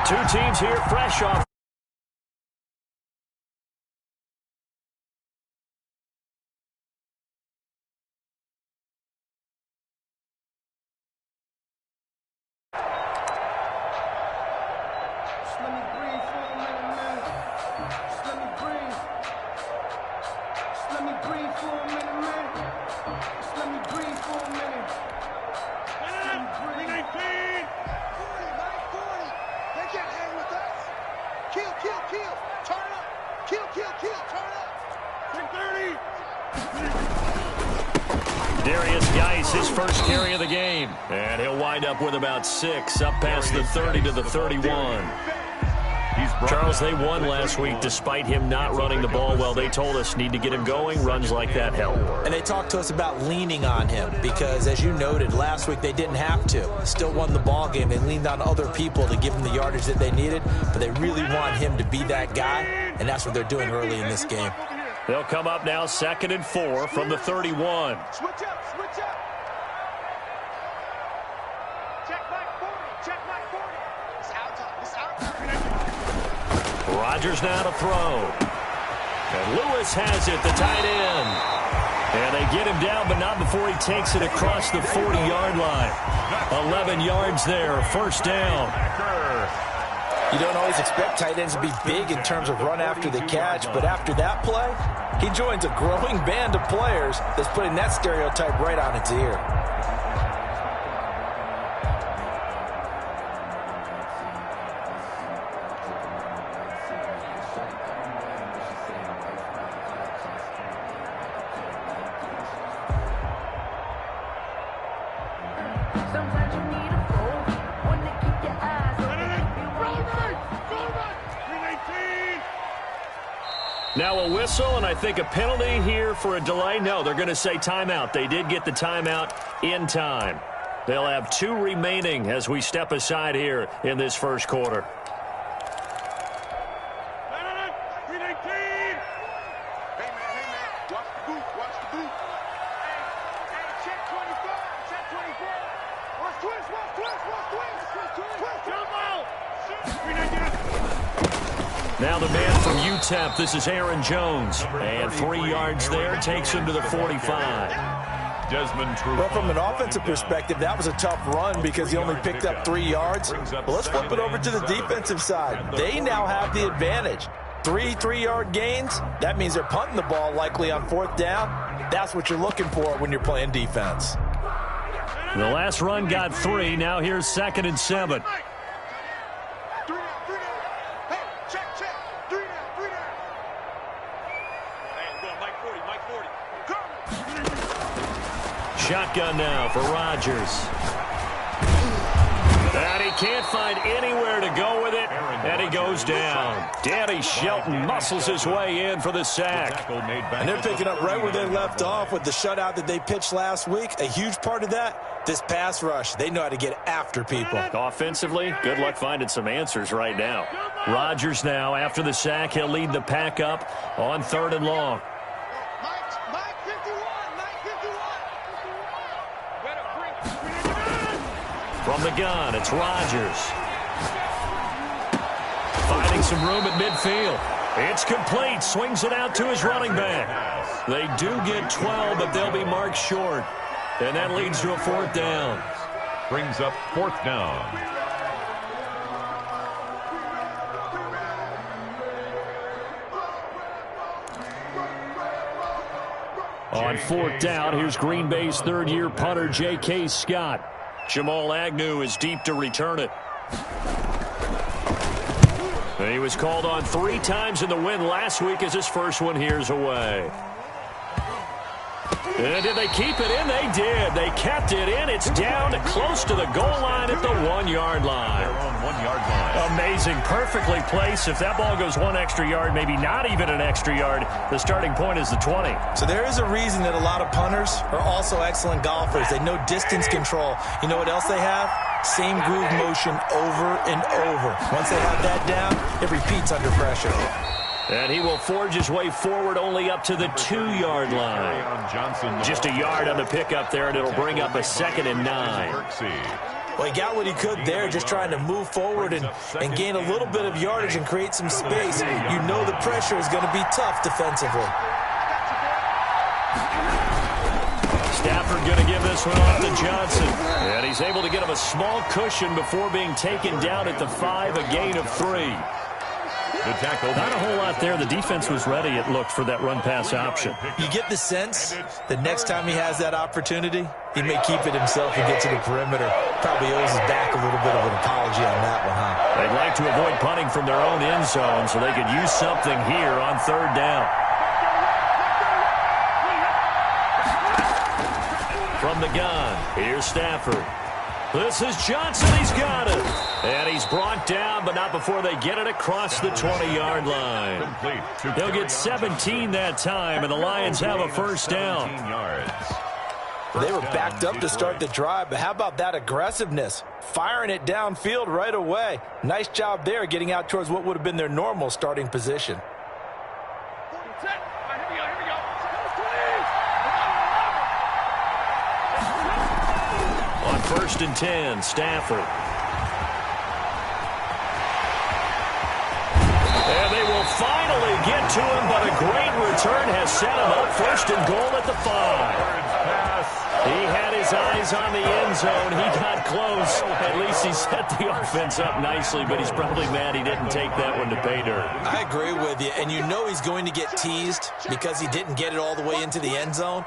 Two teams here fresh off. His first carry of the game, and he'll wind up with about 6, up past the 30 to the 31. Charles, they won last week despite him not running the ball well. They told us need to get him going. Runs like that help. And they talked to us about leaning on him because, as you noted, last week they didn't have to. Still won the ball game. They leaned on other people to give them the yardage that they needed, but they really want him to be that guy, and that's what they're doing early in this game. They'll come up now 2nd and 4 from the 31. Switch up, switch up. Rodgers now to throw. And Lewis has it, the tight end. And they get him down, but not before he takes it across the 40-yard line. 11 yards there, first down. You don't always expect tight ends to be big in terms of run after the catch, but after that play, he joins a growing band of players that's putting that stereotype right on its ear. Now a whistle, and I think a penalty here for a delay. No, they're going to say timeout. They did get the timeout in time. They'll have 2 remaining as we step aside here in this first quarter. Now the man from UTEP, this is Aaron Jones. And 3 yards there, takes him to the 45. Well, from an offensive perspective, that was a tough run because he only picked up 3 yards. Well, let's flip it over to the defensive side. They now have the advantage. 3 3-yard gains, that means they're punting the ball likely on 4th down. That's what you're looking for when you're playing defense. The last run got 3. Now here's 2nd and 7. Shotgun now for Rodgers. And he can't find anywhere to go with it, and he goes down. Danny Shelton muscles his way in for the sack. And they're picking up right where they left off with the shutout that they pitched last week. A huge part of that, this pass rush. They know how to get after people. Offensively, good luck finding some answers right now. Rodgers now, after the sack, he'll lead the pack up on 3rd and long. From the gun, it's Rodgers. Finding some room at midfield. It's complete. Swings it out to his running back. They do get 12, but they'll be marked short. And that leads to a 4th down. Brings up 4th down. On 4th down, here's Green Bay's 3rd-year punter, J.K. Scott. Jamal Agnew is deep to return it. And he was called on 3 times in the win last week as his first one here's away. And did they keep it in? They did. They kept it in. It's down close to the goal line at the 1-yard line. They're on 1-yard line. Amazing. Perfectly placed. If that ball goes 1 extra yard, maybe not even an extra yard, the starting point is the 20. So there is a reason that a lot of punters are also excellent golfers. They know distance control. You know what else they have? Same groove motion over and over. Once they have that down, it repeats under pressure. And he will forge his way forward only up to the 2-yard line. Just a yard on the pickup there, and it'll bring up a 2nd and 9. Well, he got what he could there, just trying to move forward and gain a little bit of yardage and create some space. You know the pressure is going to be tough defensively. Stafford going to give this one off to Johnson. And he's able to get him a small cushion before being taken down at the 5, a gain of 3. The tackle. Not a whole lot there. The defense was ready, it looked, for that run-pass option. You get the sense that next time he has that opportunity, he may keep it himself and get to the perimeter. Probably owes his back a little bit of an apology on that one, huh? They'd like to avoid punting from their own end zone so they could use something here on 3rd down. From the gun, here's Stafford. This is Johnson. He's got it. And he's brought down, but not before they get it across the 20-yard line. They'll get 17 that time, and the Lions have a 1st down. They were backed up to start the drive, but how about that aggressiveness? Firing it downfield right away. Nice job there getting out towards what would have been their normal starting position. On 1st and 10, Stafford. And they will finally get to him, but a great return has set him up 1st and goal at the 5. He had his eyes on the end zone. He got close. At least he set the offense up nicely, but he's probably mad he didn't take that one to pay dirt. I agree with you, and you know he's going to get teased because he didn't get it all the way into the end zone.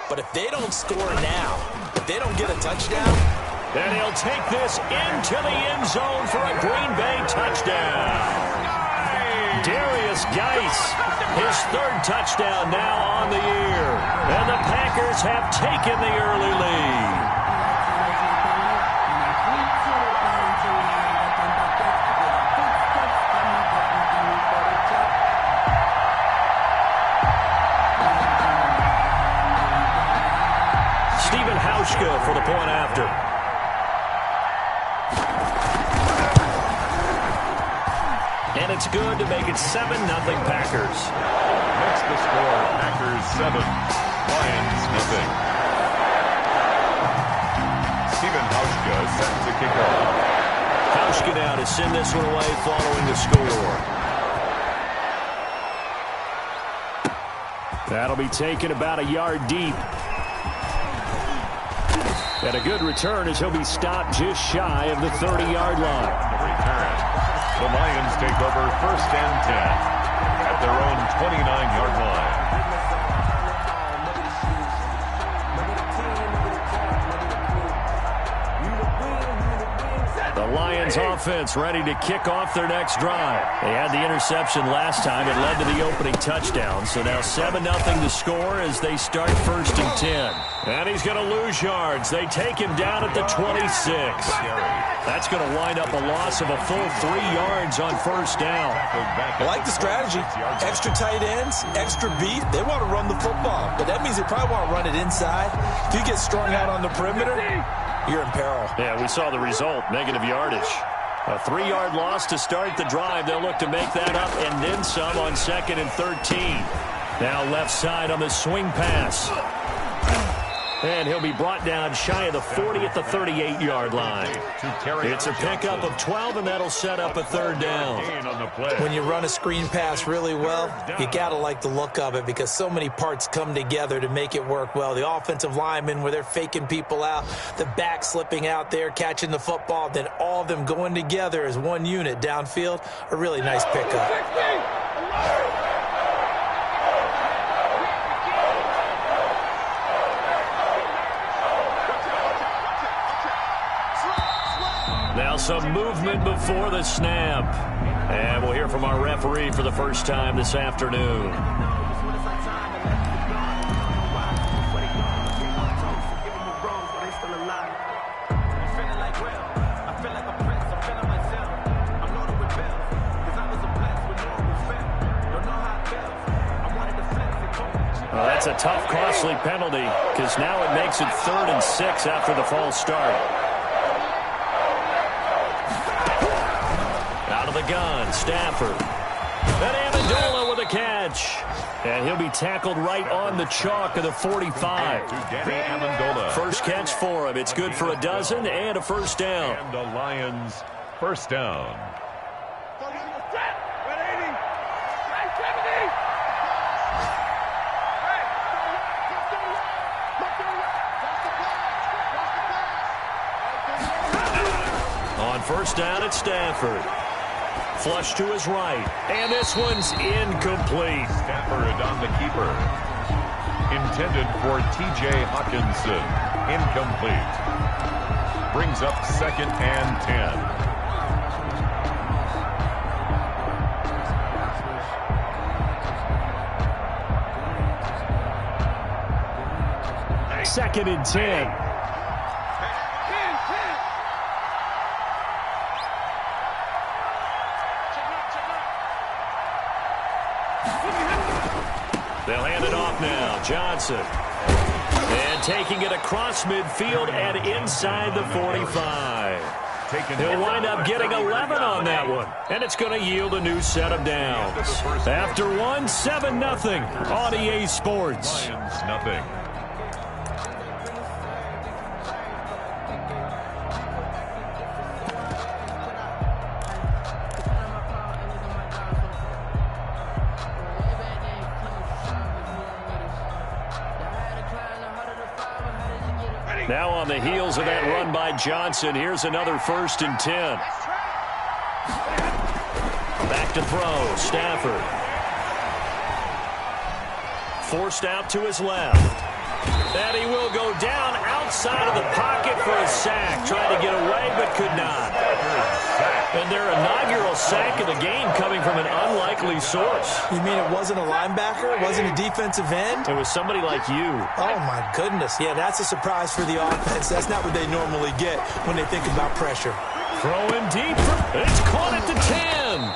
But if they don't score now, if they don't get a touchdown, then he'll take this into the end zone for a Green Bay touchdown. Darius Geis, his 3rd touchdown now on the year. And the Packers have taken the early lead. Stephen Hauschka for the point after. And it's good to make it 7-0 Packers. That's the score. Packers 7, Lions nothing. Stephen Hauschka set to kick off. Hauschka now to send this one away following the score. That'll be taken about a yard deep. And a good return as he'll be stopped just shy of the 30-yard line. The return. The Lions take over 1st and 10 at their own 29-yard line. The Lions offense ready to kick off their next drive. They had the interception last time. It led to the opening touchdown. So now 7-0 to score as they start 1st and 10. And he's going to lose yards. They take him down at the 26. That's going to wind up a loss of a full 3 yards on 1st down. I like the strategy. Extra tight ends, extra beef. They want to run the football, but that means they probably want to run it inside. If you get strung out on the perimeter, you're in peril. Yeah, we saw the result, negative yardage. A 3-yard loss to start the drive. They'll look to make that up and then some on 2nd and 13. Now left side on the swing pass. And he'll be brought down shy of the 40 at the 38-yard line. It's a pickup of 12, and that'll set up a 3rd down. When you run a screen pass really well, you got to like the look of it because so many parts come together to make it work well. The offensive linemen, where they're faking people out, the back slipping out there, catching the football, then all of them going together as one unit downfield. A really nice pickup. Now some movement before the snap. And we'll hear from our referee for the first time this afternoon. Well, that's a tough, costly penalty because now it makes it 3rd and 6 after the false start. Out of the gun, Stafford. And Amendola with a catch. And he'll be tackled right on the chalk of the 45. To Danny Amendola. First catch for him. It's good for a dozen and a first down. And the Lions first down. On first down at Stafford. Flush to his right. And this one's incomplete. Stafford on the keeper. Intended for T.J. Hawkinson. Incomplete. Brings up 2nd and 10. Second and 10. They'll hand it off now. Johnson. And taking it across midfield and inside the 45. He'll wind up getting 11 on that one. And it's going to yield a new set of downs. After one, 7-0 on EA Sports. Lions nothing. Now on the heels of that run by Johnson, here's another 1st and 10. Back to throw, Stafford. Forced out to his left. And he will go down outside of the pocket for a sack. Trying to get away, but could not. And their inaugural sack of the game coming from an unlikely source. You mean it wasn't a linebacker? It wasn't a defensive end? It was somebody like you. Oh, my goodness. Yeah, that's a surprise for the offense. That's not what they normally get when they think about pressure. Throwing deep. It's caught at the 10.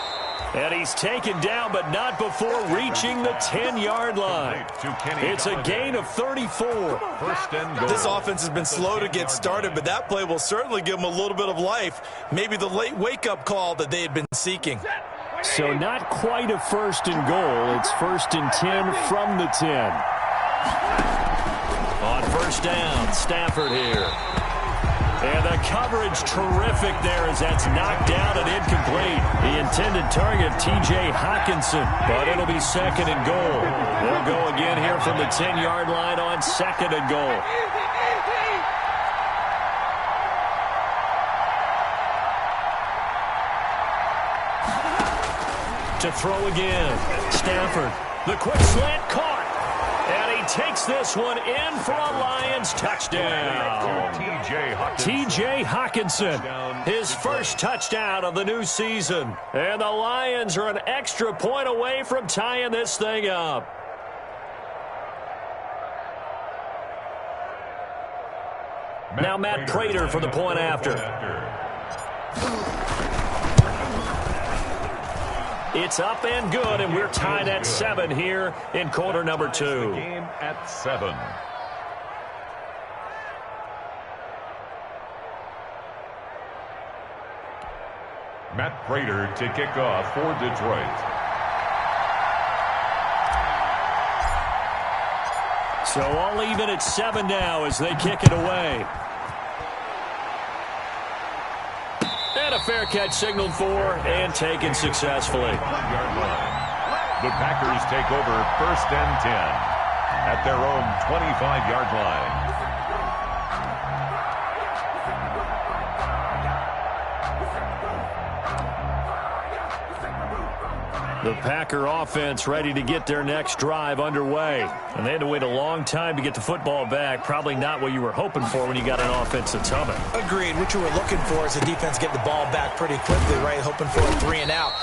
And he's taken down, but not before reaching the 10-yard line. It's a gain of 34. First and goal. This offense has been slow to get started, but that play will certainly give them a little bit of life. Maybe the late wake-up call that they had been seeking. So not quite a 1st and goal. It's 1st and 10 from the 10. On first down, Stafford here. And the coverage terrific there as that's knocked down and incomplete. The intended target, T.J. Hawkinson, but it'll be 2nd and goal. They'll go again here from the 10-yard line on 2nd and goal. To throw again, Stafford. The quick slant caught. And he takes this one in for a Lions touchdown. T.J. Hawkinson, his first touchdown of the new season. And the Lions are an extra point away from tying this thing up. Now Matt Prater for the point after. It's up and good, and we're tied at 7 here in quarter number 2. The game at 7. Matt Prater to kick off for Detroit. So all even at 7 now as they kick it away. And a fair catch signaled for and taken successfully. The Packers take over 1st and 10 at their own 25-yard line. The Packer offense ready to get their next drive underway. And they had to wait a long time to get the football back. Probably not what you were hoping for when you got an offense that's humming. Agreed. What you were looking for is the defense get the ball back pretty quickly, right? Hoping for a 3 and out.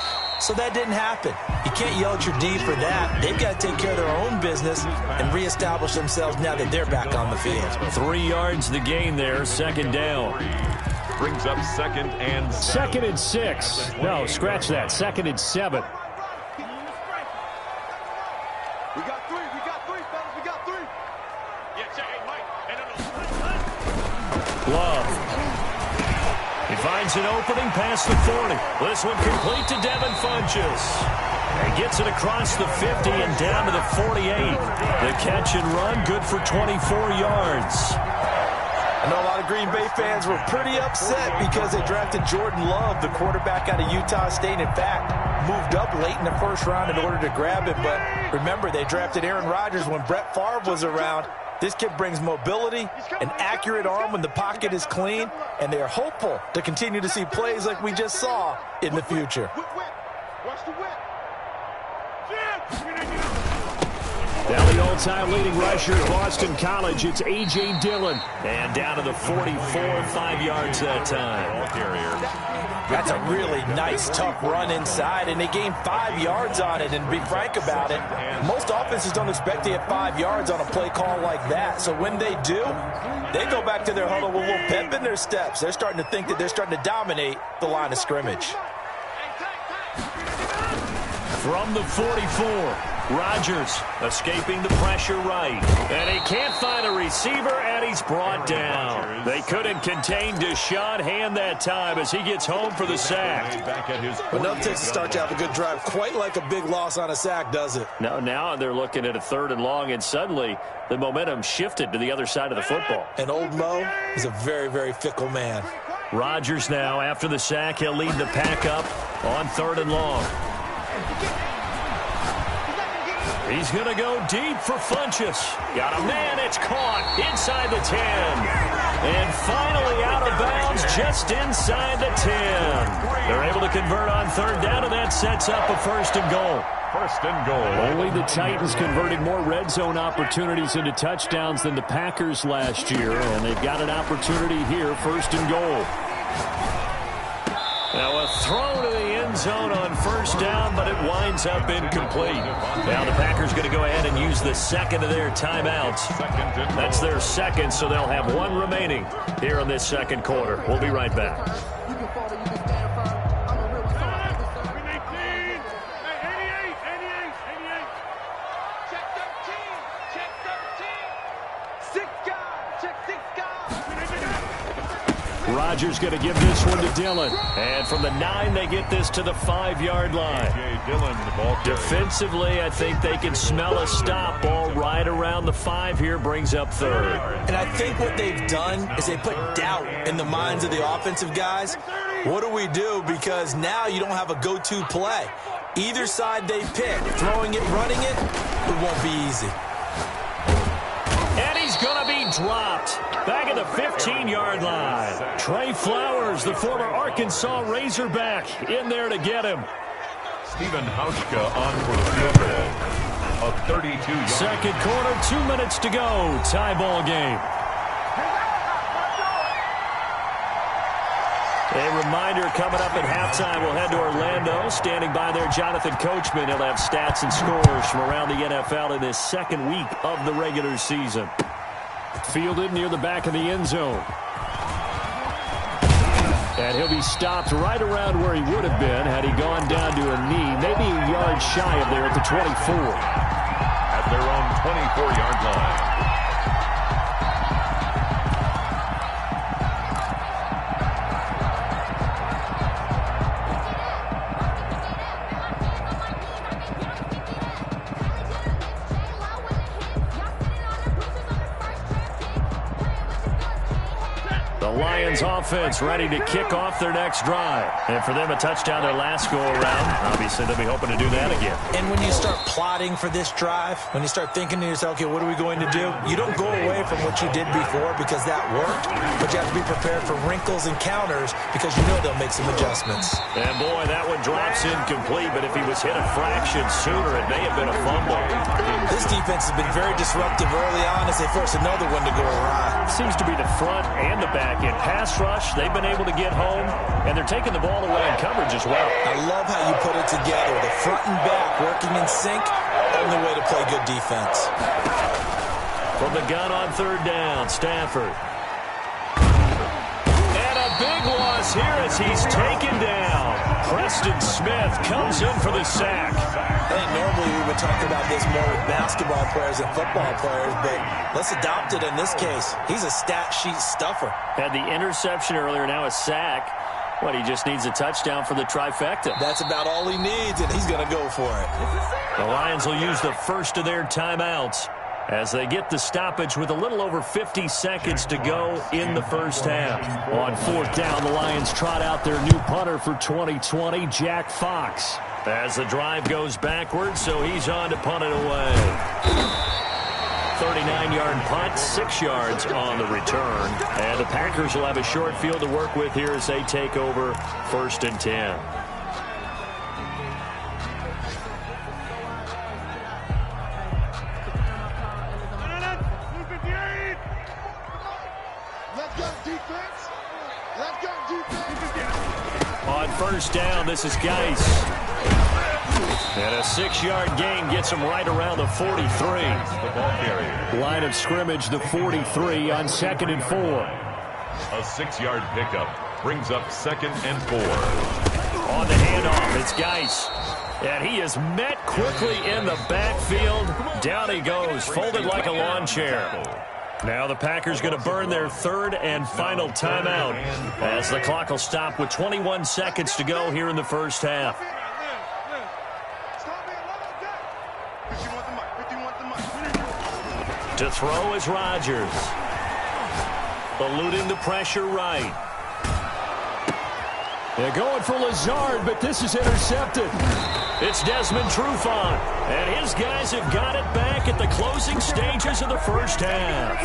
So that didn't happen. You can't yell at your D for that. They've got to take care of their own business and reestablish themselves now that they're back on the field. 3 yards the gain there, 2nd down. Brings up 2nd and 7. 2nd and 6. No, scratch that. 2nd and 7. Love. He finds an opening past the 40. This one complete to Devin Funchess. And gets it across the 50 and down to the 48. The catch and run good for 24 yards. I know a lot of Green Bay fans were pretty upset because they drafted Jordan Love, the quarterback out of Utah State. In fact, moved up late in the first round in order to grab him. But remember, they drafted Aaron Rodgers when Brett Favre was around. This kid brings mobility, an accurate arm when the pocket is clean, and they're hopeful to continue to see plays like we just saw in the future. Now the all-time leading rusher at Boston College, it's A.J. Dillon. And down to the 44, 5 yards that time. That's a really nice, tough run inside, and they gained 5 yards on it. And to be frank about it, most offenses don't expect to get 5 yards on a play call like that. So when they do, they go back to their huddle with a little pep in their steps. They're starting to think that they're starting to dominate the line of scrimmage. From the 44, Rodgers escaping the pressure right. And he can't find a receiver, and he's brought down. They couldn't contain Deshaun Hand that time as he gets home for the sack. Enough takes to start to have a good drive. Quite like a big loss on a sack, does it? Now they're looking at a 3rd and long, and suddenly the momentum shifted to the other side of the football. And old Mo is a very, very fickle man. Rodgers now, after the sack, he'll lead the pack up on 3rd and long. He's going to go deep for Funchess. Got a man, it's caught inside the 10. And finally out of bounds just inside the 10. They're able to convert on 3rd down, and that sets up a 1st and goal. 1st and goal. Only the Titans converted more red zone opportunities into touchdowns than the Packers last year, and they've got an opportunity here, 1st and goal. Now a throw to the end zone on 1st down, but it winds up incomplete. Now the Packers going to go ahead and use the 2nd of their timeouts. That's their 2nd, so they'll have 1 remaining here in this 2nd quarter. We'll be right back. Rodgers going to give this one to Dillon. And from the 9, they get this to the 5-yard line. Dillon, the ball carrier. Defensively, I think they can smell a stop. Ball right around the 5 here, brings up 3rd. And I think what they've done is they put doubt in the minds of the offensive guys. What do we do? Because now you don't have a go-to play. Either side they pick, throwing it, running it, it won't be easy. And he's going to be dropped back at the 15-yard line. Trey Flowers, the former Arkansas Razorback, in there to get him. Stephen Hauschka on for the field goal. A 32-yard. 2nd quarter, 2 minutes to go. Tie ball game. A reminder coming up at halftime, we'll head to Orlando. Standing by there, Jonathan Coachman. He'll have stats and scores from around the NFL in this 2nd week of the regular season. Fielded near the back of the end zone. And he'll be stopped right around where he would have been had he gone down to a knee. Maybe a yard shy of there at the 24. At their own 24-yard line. Lions offense ready to kick off their next drive. And for them, a touchdown their last go-around. Obviously, they'll be hoping to do that again. And when you start plotting for this drive, when you start thinking to yourself, okay, what are we going to do? You don't go away from what you did before because that worked, but you have to be prepared for wrinkles and counters because you know they'll make some adjustments. And, boy, that one drops incomplete, but if he was hit a fraction sooner, it may have been a fumble. This defense has been very disruptive early on as they force another one to go awry. Seems to be the front and the back end. Pass rush, they've been able to get home, and they're taking the ball away in coverage as well. I love how you put it together. The front and back working in sync, only way to play good defense. From the gun on 3rd down, Stafford. And a big loss here as he's taken down. Preston Smith comes in for the sack. I think normally we would talk about this more with basketball players and football players, but let's adopt it in this case. He's a stat sheet stuffer. Had the interception earlier, now a sack. What, he just needs a touchdown for the trifecta. That's about all he needs, and he's going to go for it. The Lions will use the 1st of their timeouts. as they get the stoppage with a little over 50 seconds to go in the first half. On fourth down, the Lions trot out their new punter for 2020, Jack Fox. As the drive goes backwards, so he's on to punt it away. 39-yard punt, 6 yards on the return. And the Packers will have a short field to work with here as they take over 1st and 10. On first down, this is Geis. And a 6-yard gain gets him right around the 43. Line of scrimmage, the 43 on 2nd and 4. A 6-yard pickup brings up 2nd and 4. On the handoff, it's Geis. And he is met quickly in the backfield. Down he goes, folded like a lawn chair. Now the Packers going to burn their 3rd and final timeout as the clock will stop with 21 seconds to go here in the first half. To throw is Rodgers. Eluding the pressure right. They're going for Lazard, but this is intercepted. It's Desmond Trufant, and his guys have got it back at the closing stages of the first half.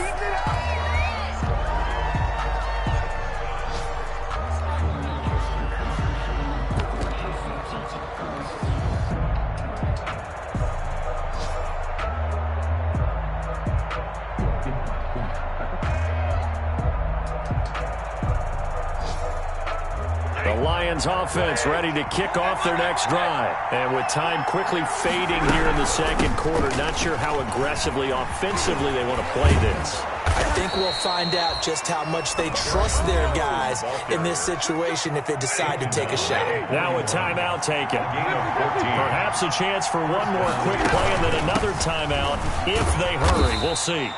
Lions offense ready to kick off their next drive. And with time quickly fading here in the second quarter, not sure how aggressively, offensively they want to play this. I think we'll find out just how much they trust their guys in this situation if they decide to take a shot. Now a timeout taken. Perhaps a chance for one more quick play and then another timeout if they hurry. We'll see.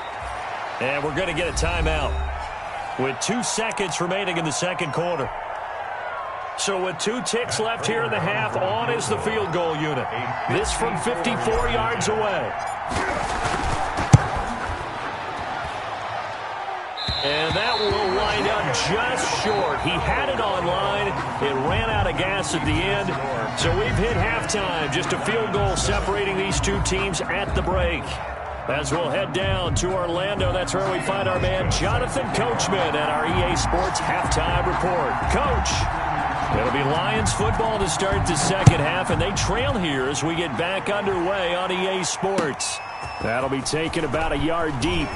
And we're going to get a timeout with 2 seconds remaining in the second quarter. So with 2 ticks left here in the half, on is the field goal unit. This from 54 yards away. And that will wind up just short. He had it online. It ran out of gas at the end. So we've hit halftime. Just a field goal separating these two teams at the break. As we'll head down to Orlando, that's where we find our man Jonathan Coachman at our EA Sports Halftime Report. Coach. It'll be Lions football to start the second half, and they trail here as we get back underway on EA Sports. That'll be taken about a yard deep.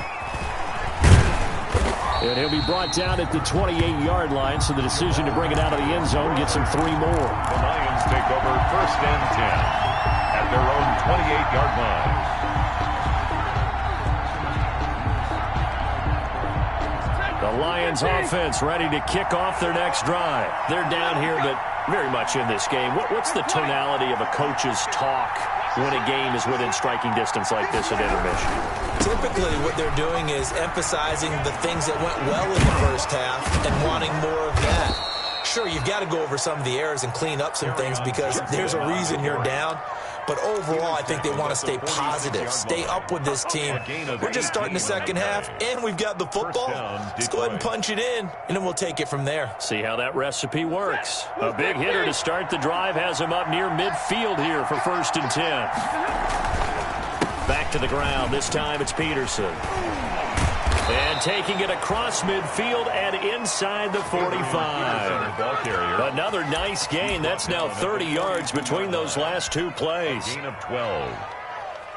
And he'll be brought down at the 28-yard line, so the decision to bring it out of the end zone gets him 3 more. The Lions take over 1st and 10 at their own 28-yard line. The Lions offense ready to kick off their next drive. They're down here, but very much in this game. What's the tonality of a coach's talk when a game is within striking distance like this at intermission? Typically what they're doing is emphasizing the things that went well in the first half and wanting more of that. Sure, you've got to go over some of the errors and clean up some things because there's a reason you're down. But overall, I think they want to stay positive, stay up with this team. We're just starting the second half, and we've got the football. Let's go ahead and punch it in, and then we'll take it from there. See how that recipe works. A big hitter to start the drive has him up near midfield here for 1st and 10. Back to the ground. This time it's Peterson. And taking it across midfield and inside the 45. Another nice gain. That's now 30 yards between those last 2 plays. Gain of 12.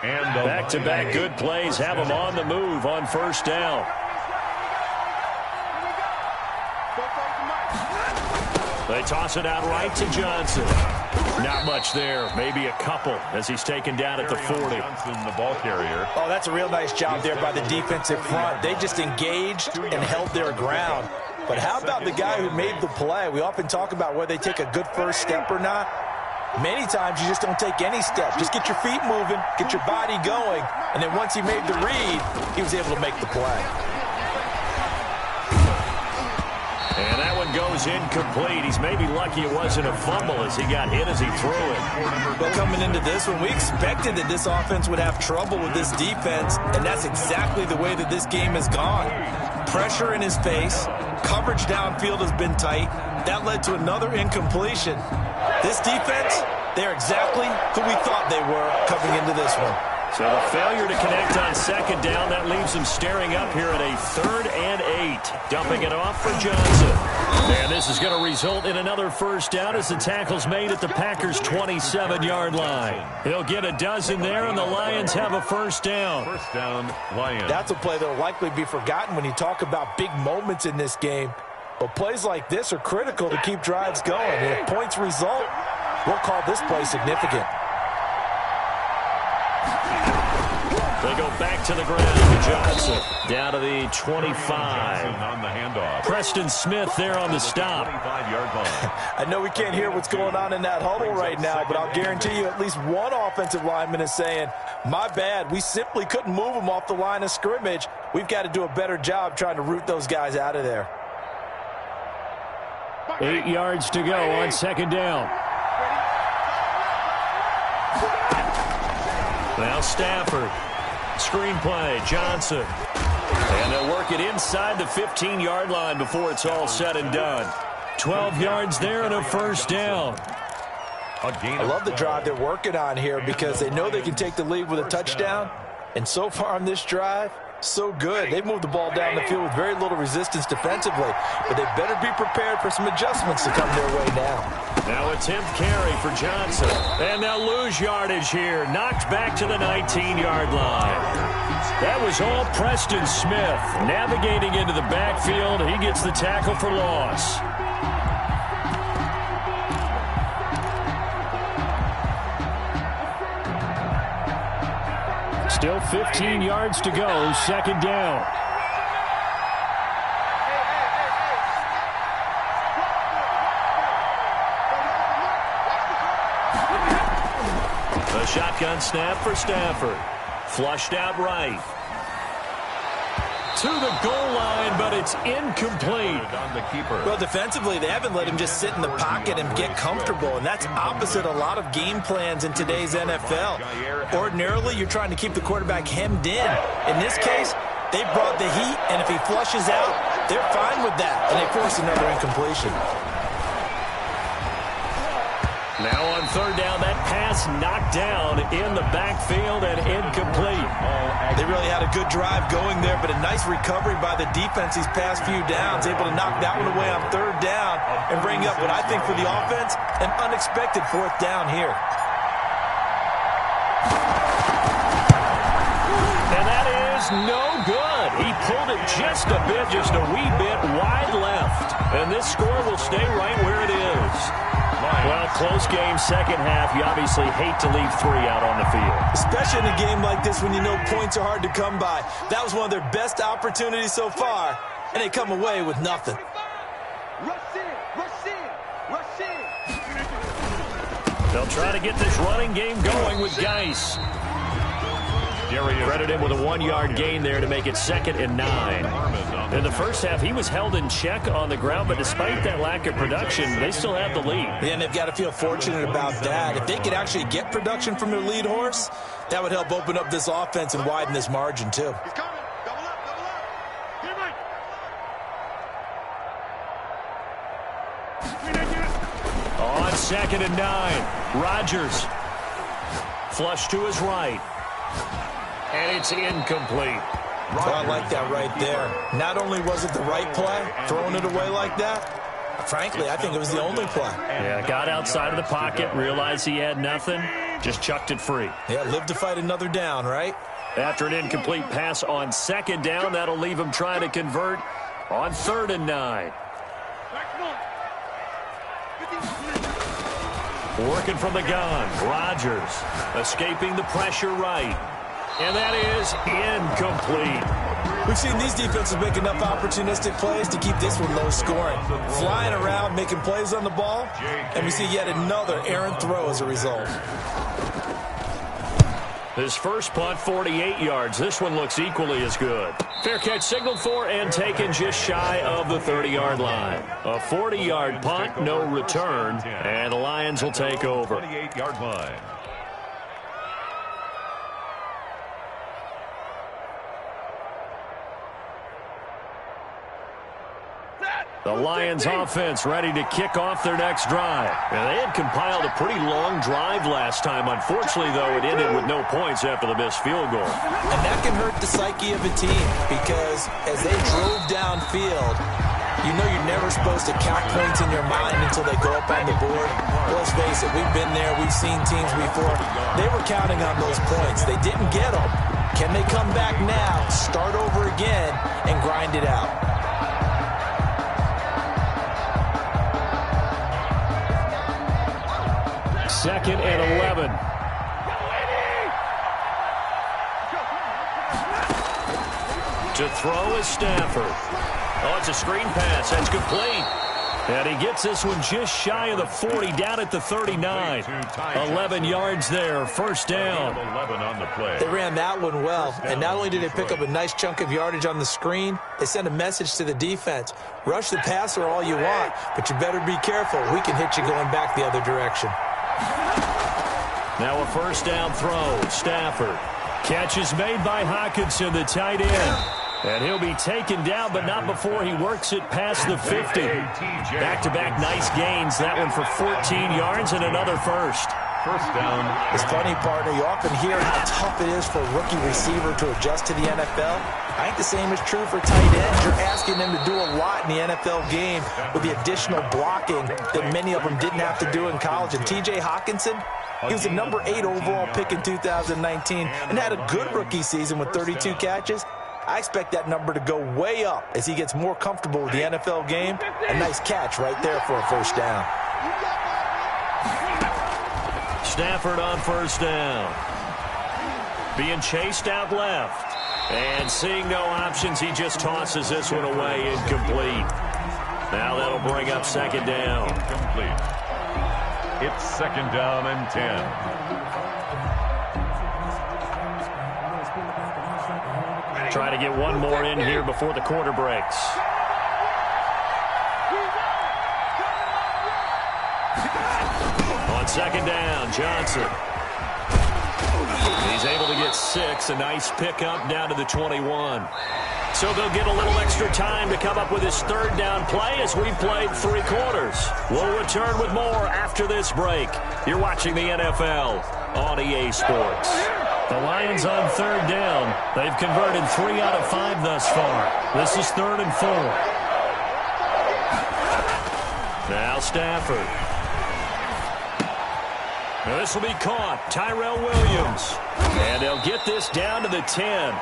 And back-to-back good plays have them on the move on 1st down. They toss it out right to Johnson. Not much there, maybe a couple as he's taken down at the 40. Johnson, the ball carrier. Oh, that's a real nice job there by the defensive front. They just engaged and held their ground. But how about the guy who made the play? We often talk about whether they take a good first step or not. Many times you just don't take any step. Just get your feet moving, get your body going, and then once he made the read, he was able to make the play. And that one goes incomplete. He's maybe lucky it wasn't a fumble as he got hit as he threw it. But coming into this one, we expected that this offense would have trouble with this defense, and that's exactly the way that this game has gone. Pressure in his face, coverage downfield has been tight. That led to another incompletion. This defense, they're exactly who we thought they were coming into this one. So the failure to connect on second down, that leaves him staring up here at a 3rd and 8. Dumping it off for Johnson. And this is going to result in another first down as the tackle's made at the Packers' 27-yard line. He'll get a dozen there, and the Lions have a first down. First down, Lions. That's a play that will likely be forgotten when you talk about big moments in this game. But plays like this are critical to keep drives going. And if points result, we'll call this play significant. They go back to the ground. Johnson down to the 25. On the handoff. Preston Smith there on the stop. 25-yard line. I know we can't hear what's going on in that huddle right now, but I'll guarantee you at least one offensive lineman is saying, my bad, we simply couldn't move them off the line of scrimmage. We've got to do a better job trying to root those guys out of there. 8 yards to go on second down. Now Stafford. Screen play, Johnson. And they'll work it inside the 15-yard line before it's all said and done. 12 yards there and a first down. I love the drive they're working on here because they know they can take the lead with a touchdown. And so far on this drive, so good. They've moved the ball down the field with very little resistance defensively, but they better be prepared for some adjustments to come their way now. Now a 10th carry for Johnson. And they'll lose yardage here. Knocked back to the 19-yard line. That was all Preston Smith. Navigating into the backfield, he gets the tackle for loss. Still 15 yards to go, second down. A shotgun snap for Stafford. Flushed out right. To the goal line, but it's incomplete. On the keeper. Well, defensively, they haven't let him just sit in the pocket and get comfortable, and that's opposite a lot of game plans in today's NFL. Ordinarily, you're trying to keep the quarterback hemmed in. In this case, they brought the heat, and if he flushes out, they're fine with that, and they force another incompletion. Now on third down, that pass knocked down in the backfield and incomplete. They really had a good drive going there, but a nice recovery by the defense these past few downs, able to knock that one away on third down and bring up what I think for the offense, an unexpected fourth down here. And that is no good. He pulled it just a wee bit wide left. And this score will stay right where it is. Well, close game, second half. You obviously hate to leave 3 out on the field. Especially in a game like this when you know points are hard to come by. That was one of their best opportunities so far, and they come away with nothing. They'll try to get this running game going with Geis. Credited with a 1-yard gain there to make it 2nd and 9. In the first half, he was held in check on the ground, but despite that lack of production, they still have the lead. Yeah, and they've got to feel fortunate about that. If they could actually get production from their lead horse, that would help open up this offense and widen this margin, too. He's coming. Double up. Get him right. On 2nd and 9, Rodgers. Flush to his right. And it's incomplete. So I like that right there. Not only was it the right play, throwing it away like that, frankly, I think it was the only play. Yeah, got outside of the pocket, realized he had nothing, just chucked it free. Yeah, live to fight another down, right? After an incomplete pass on 2nd down, that'll leave him trying to convert on 3rd and 9. Working from the gun, Rodgers escaping the pressure right. And that is incomplete. We've seen these defenses make enough opportunistic plays to keep this one low scoring. Flying around, making plays on the ball, and we see yet another errant throw as a result. His first punt, 48 yards. This one looks equally as good. Fair catch signaled for and taken just shy of the 30-yard line. A 40-yard punt, no return, and the Lions will take over. 28-yard line. The Lions offense ready to kick off their next drive. Now, they had compiled a pretty long drive last time. Unfortunately, though, it ended with no points after the missed field goal. And that can hurt the psyche of a team because as they drove downfield, you know you're never supposed to count points in your mind until they go up on the board. Let's face it, we've been there. We've seen teams before. They were counting on those points. They didn't get them. Can they come back now, start over again, and grind it out? Second and 11. To throw is Stafford. Oh, it's a screen pass. That's complete. And he gets this one just shy of the 40, down at the 39. 11 yards there, first down. 11 on the play. They ran that one well, and not only did they pick up a nice chunk of yardage on the screen, they sent a message to the defense. Rush the passer all you want, but you better be careful. We can hit you going back the other direction. Now a first down throw. Stafford. Catch is made by Hockenson, the tight end. And he'll be taken down, but not before he works it past the 50. Back-to-back nice gains. That one for 14 yards and another first. First down. It's funny, partner, you often hear how tough it is for a rookie receiver to adjust to the NFL. I think the same is true for tight ends. You're asking them to do a lot in the NFL game with the additional blocking that many of them didn't have to do in college. And T.J. Hockenson, he was the number 8 overall pick in 2019 and had a good rookie season with 32 catches. I expect that number to go way up as he gets more comfortable with the NFL game. A nice catch right there for a first down. Stafford on first down. Being chased out left. And seeing no options, he just tosses this one away, incomplete. Now that'll bring up second down. Incomplete. It's second down and 10. Try to get one more in here before the quarter breaks. On second down, Johnson. He's able to get 6. A nice pickup down to the 21. So they'll get a little extra time to come up with his third down play as we've played 3 quarters. We'll return with more after this break. You're watching the NFL on EA Sports. The Lions on third down. They've converted 3 out of 5 thus far. This is 3rd and 4. Now Stafford. Now this will be caught. Tyrell Williams. And they'll get this down to the 10.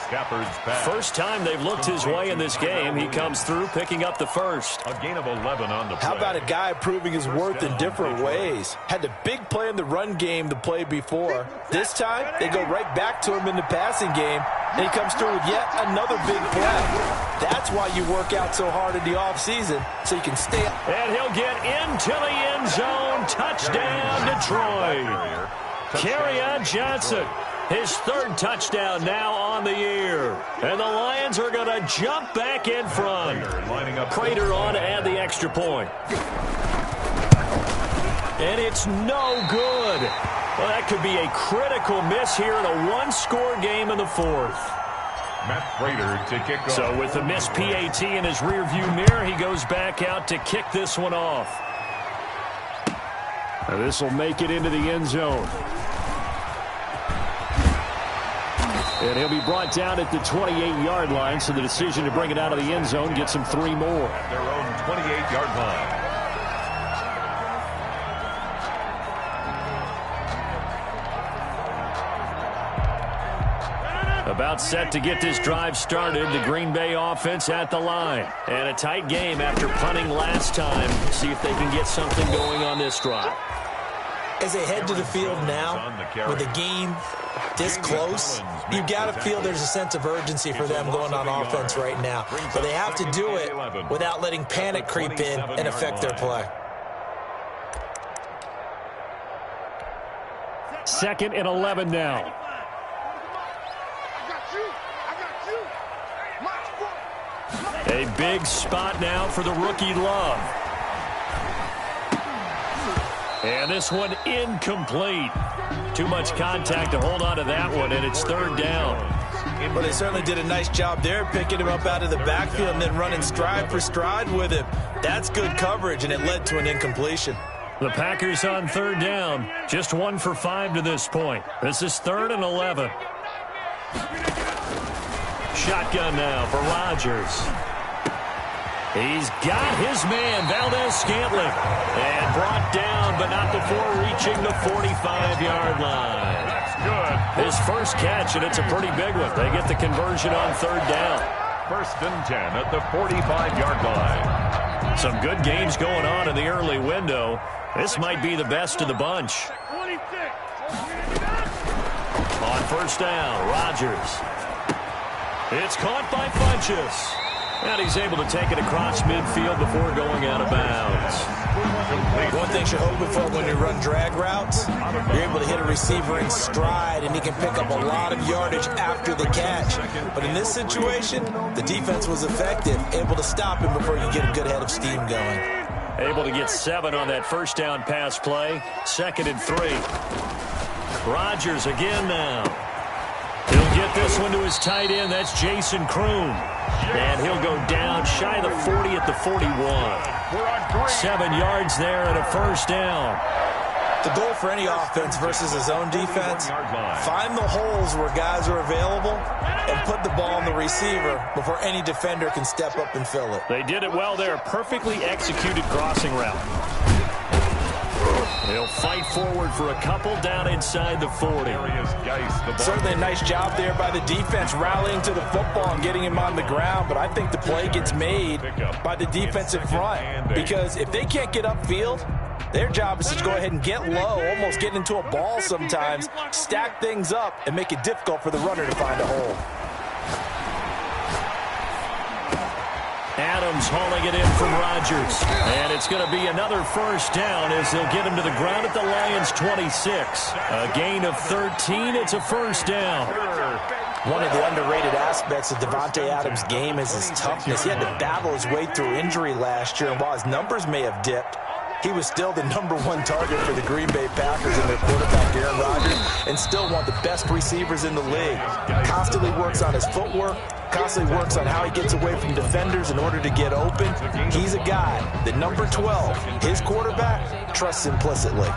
Stafford's pass. First time they've looked his way in this game. He comes through picking up the first. A gain of 11 on the play. How about a guy proving his worth in different ways? Had the big play in the run game the play before. This time, they go right back to him in the passing game, and he comes through with yet another big play. That's why you work out so hard in the offseason, so you can stay. And he'll get into the end zone. Touchdown, Detroit. Kerryon Johnson. His 3rd touchdown now on the year. And the Lions are going to jump back in front. Prater on to add the extra point. And it's no good. Well, that could be a critical miss here in a 1-score game in the 4th. Matt Prater to kick off. So with the missed PAT in his rearview mirror, he goes back out to kick this one off. Now this will make it into the end zone. And he'll be brought down at the 28-yard line, so the decision to bring it out of the end zone gets him 3 more. At their own 28-yard line. About set to get this drive started. The Green Bay offense at the line. And a tight game after punting last time. See if they can get something going on this drive. As they head to the field now, with the game this close, you got to feel there's a sense of urgency for them going on offense right now. But they have to do it without letting panic creep in and affect their play. 2nd and 11 now. A big spot now for the rookie Love. And this one incomplete. Too much contact to hold on to that one, and it's third down. Well, they certainly did a nice job there, picking him up out of the backfield and then running stride for stride with him. That's good coverage, and it led to an incompletion. The Packers on third down, just 1 for 5 to this point. This is 3rd and 11. Shotgun now for Rodgers. He's got his man, Valdez-Scantling, and brought down, but not before reaching the 45-yard line. That's good. His first catch, and it's a pretty big one. They get the conversion on third down. 1st and 10 at the 45-yard line. Some good games going on in the early window. This might be the best of the bunch. 26. On first down, Rodgers. It's caught by Funchess. And he's able to take it across midfield before going out of bounds. One thing you're hoping for when you run drag routes, you're able to hit a receiver in stride, and he can pick up a lot of yardage after the catch. But in this situation, the defense was effective, able to stop him before you get a good head of steam going. Able to get 7 on that first down pass play. 2nd and 3. Rodgers again now. He'll get this one to his tight end. That's Jason Kroon. And he'll go down shy of the 40 at the 41. 7 yards there and a first down. The goal for any offense versus his own defense, find the holes where guys are available and put the ball on the receiver before any defender can step up and fill it. They did it well there. Perfectly executed crossing route. They'll fight forward for a couple down inside the 40. Certainly a nice job there by the defense rallying to the football and getting him on the ground, but I think the play gets made by the defensive front because if they can't get upfield, their job is to go ahead and get low, almost get into a ball sometimes, stack things up, and make it difficult for the runner to find a hole. Adams hauling it in from Rodgers. And it's going to be another first down as they'll get him to the ground at the Lions' 26. A gain of 13. It's a first down. One of the underrated aspects of Davante Adams' game is his toughness. He had to battle his way through injury last year, and while his numbers may have dipped, he was still the #1 target for the Green Bay Packers and their quarterback, Aaron Rodgers, and still one of the best receivers in the league. Constantly works on his footwork, constantly works on how he gets away from defenders in order to get open. He's a guy that number 12, his quarterback, trusts implicitly.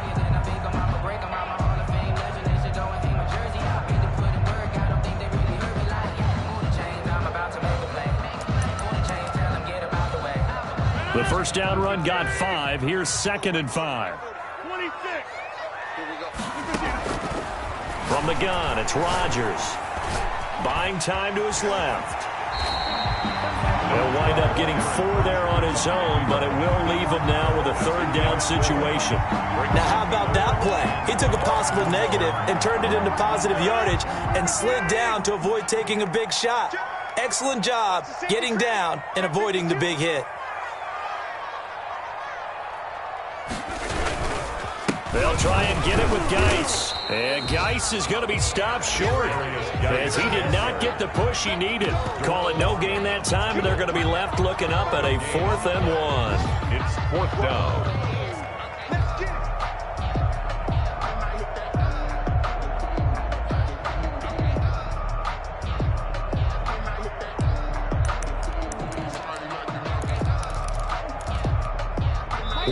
The first down run got 5. Here's 2nd and 5. 26. From the gun, it's Rodgers. Buying time to his left. He'll wind up getting 4 there on his own, but it will leave him now with a 3rd down situation. Now, how about that play? He took a possible negative and turned it into positive yardage and slid down to avoid taking a big shot. Excellent job getting down and avoiding the big hit. They'll try and get it with Geis. And Geis is going to be stopped short as he did not get the push he needed. Call it no gain that time, and they're going to be left looking up at a 4th and 1. It's 4th down.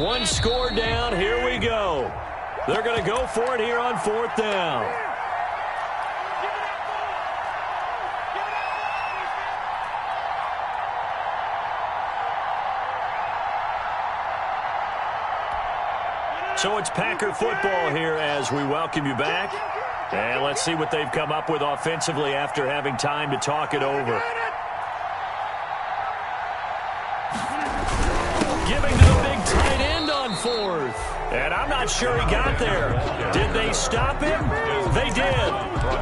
One score down. Here we go. They're going to go for it here on 4th down. So it's Packer football here as we welcome you back. And let's see what they've come up with offensively after having time to talk it over. Giving to the big tight end on 4th. And I'm not sure he got there. Did they stop him? They did.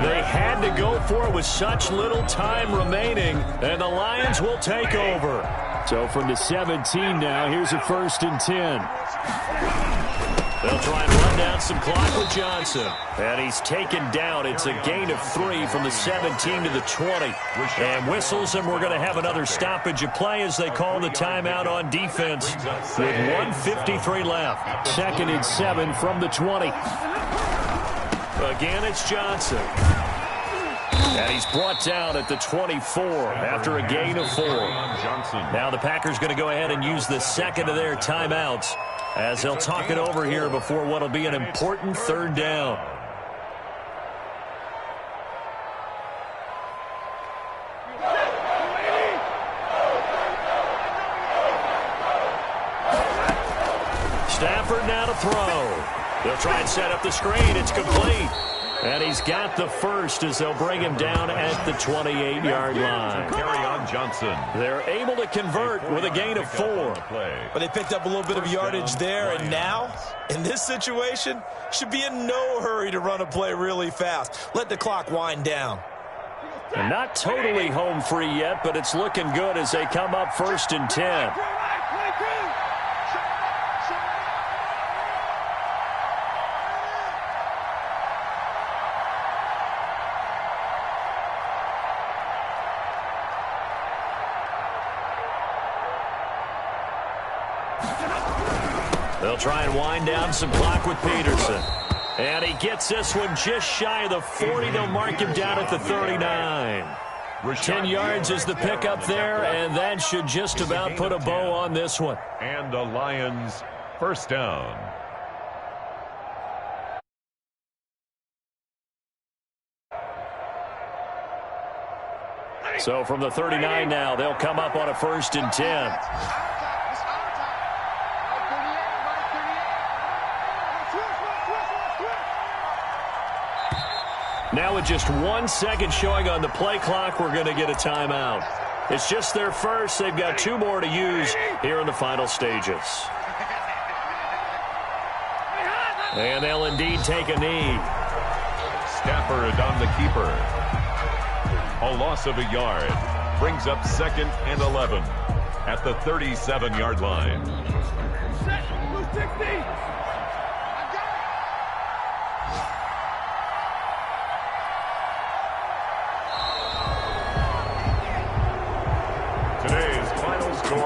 They had to go for it with such little time remaining, and the Lions will take over. So from the 17 now, here's a 1st and 10. They'll try and run down some clock with Johnson. And he's taken down. It's a gain of 3 from the 17 to the 20. And whistles, and we're going to have another stoppage of play as they call the timeout on defense with 1:53 left. 2nd and 7 from the 20. Again, it's Johnson. And he's brought down at the 24 after a gain of 4. Now the Packers going to go ahead and use the second of their timeouts as they'll talk it over here before what will be an important 3rd down. Stafford now to throw. They'll try and set up the screen. It's complete. And he's got the 1st as they'll bring him down at the 28-yard line. Carry on Johnson. They're able to convert with a gain of 4. But they picked up a little bit of yardage there, and now, in this situation, should be in no hurry to run a play really fast. Let the clock wind down. And not totally home free yet, but it's looking good as they come up 1st and 10. They'll try and wind down some clock with Peterson. And he gets this one just shy of the 40. They'll mark him down at the 39. 10 yards is the pickup there, and that should just about put a bow on this one. And the Lions 1st down. So from the 39 now, they'll come up on a 1st and 10. Now with just 1 second showing on the play clock, we're going to get a timeout. It's just their first. They've got 2 more to use here in the final stages. And they'll indeed take a knee. Stafford on the keeper. A loss of a yard. Brings up 2nd and 11 at the 37-yard line.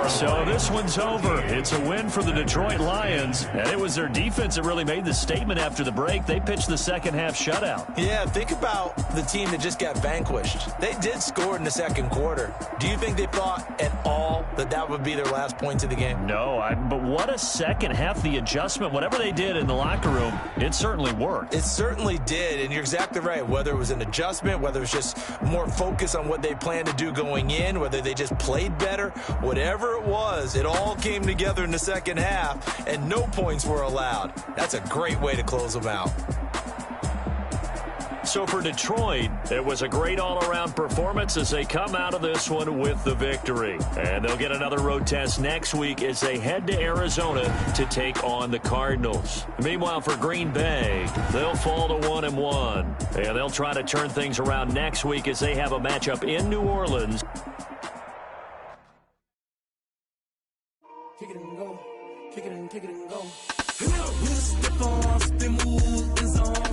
So this one's over. It's a win for the Detroit Lions, and it was their defense that really made the statement after the break. They pitched the second half shutout. Yeah, think about the team that just got vanquished. They did score in the 2nd quarter. Do you think they thought at all that that would be their last points of the game? No, but what a second half. The adjustment, whatever they did in the locker room, it certainly worked. It certainly did, and you're exactly right. Whether it was an adjustment, whether it was just more focus on what they planned to do going in, whether they just played better, whatever it was, it all came together in the 2nd half, and no points were allowed. That's a great way to close them out. So for Detroit, it was a great all-around performance as they come out of this one with the victory. And they'll get another road test next week as they head to Arizona to take on the Cardinals. Meanwhile, for Green Bay, they'll fall to 1-1. And they'll try to turn things around next week as they have a matchup in New Orleans. Kick it and go. Kick it and go. With a step on, spin move, and zone.